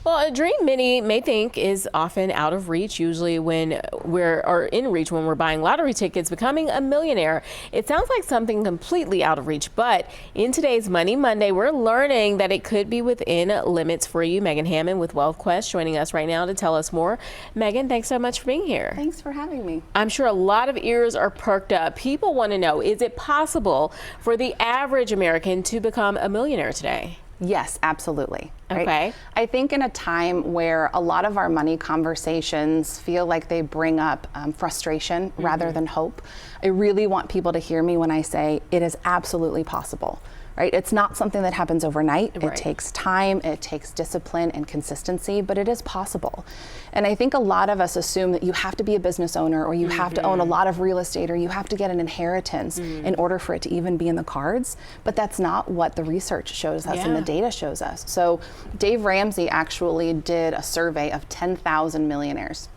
Well, a dream many may think is often out of reach, usually when or in reach when we're buying lottery tickets. Becoming a millionaire, it sounds like something completely out of reach, but in today's Money Monday, we're learning that it could be within limits for you. Megan Hammond with Wealth Quest joining us right now to tell us more. Megan, thanks so much for being here. Thanks for having me. I'm sure a lot of ears are perked up. People want to know, is it possible for the average American to become a millionaire today? Yes, absolutely. Right? Okay. I think in a time where a lot of our money conversations feel like they bring up frustration rather than hope, I really want people to hear me when I say it is absolutely possible. Right? It's not something that happens overnight. Right. It takes time, it takes discipline and consistency, but it is possible. And I think a lot of us assume that you have to be a business owner, or you have to own a lot of real estate, or you have to get an inheritance in order for it to even be in the cards. But that's not what the research shows us and the data shows us. So Dave Ramsey actually did a survey of 10,000 millionaires,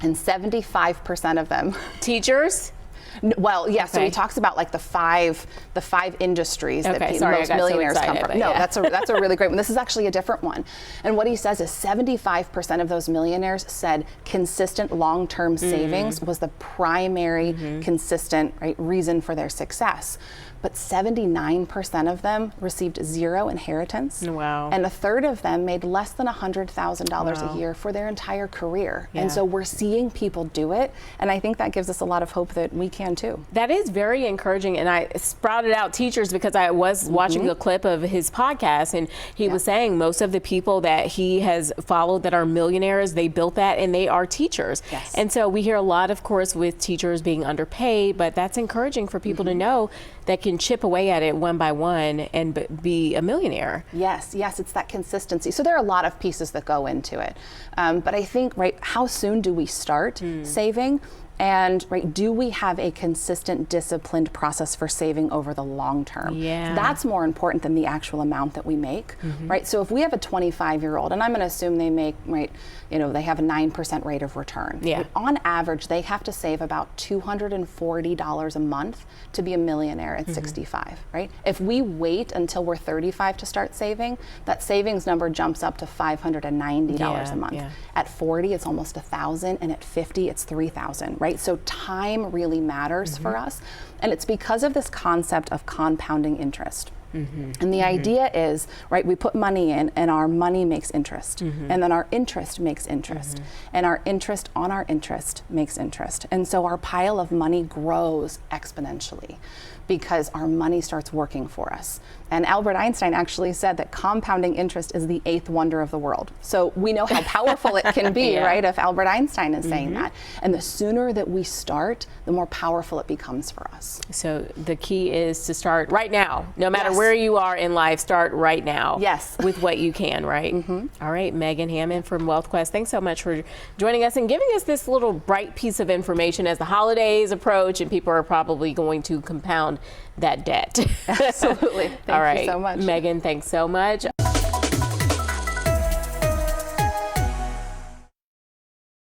and 75% of them Teachers? Well, yeah. So he talks about like the five industries that most millionaires millionaires come but from. No, that's a really great one. This is actually a different one. And what he says is 75% of those millionaires said consistent long-term savings was the primary consistent reason for their success. But 79% of them received zero inheritance. Wow. And a third of them made less than $100,000 a year for their entire career. Yeah. And so we're seeing people do it. And I think that gives us a lot of hope that we can too. That is very encouraging. And I sprouted out teachers because I was watching a clip of his podcast, and he was saying most of the people that he has followed that are millionaires, they built that and they are teachers. Yes. And so we hear a lot, of course, with teachers being underpaid, but that's encouraging for people to know that can chip away at it one by one and be a millionaire. Yes, it's that consistency. So there are a lot of pieces that go into it. But I think, how soon do we start saving? And do we have a consistent, disciplined process for saving over the long term? Yeah. That's more important than the actual amount that we make, right? So if we have a 25-year-old, and I'm going to assume they make, they have a 9% rate of return. Yeah. On average, they have to save about $240 a month to be a millionaire at 65, right? If we wait until we're 35 to start saving, that savings number jumps up to $590 a month. Yeah. At 40, it's almost $1,000, and at 50, it's $3,000, right? So time really matters for us, and it's because of this concept of compounding interest. And the idea is, we put money in and our money makes interest, and then our interest makes interest, and our interest on our interest makes interest. And so our pile of money grows exponentially because our money starts working for us. And Albert Einstein actually said that compounding interest is the 8th wonder of the world. So we know how powerful it can be, right, if Albert Einstein is saying that. And the sooner that we start, the more powerful it becomes for us. So the key is to start right now. No matter where you are in life, start right now. Yes. With what you can, right? All right, Megan Hammond from Wealth Quest, thanks so much for joining us and giving us this little bright piece of information as the holidays approach and people are probably going to compound that debt. Absolutely. Thank you so much. Megan, thanks so much.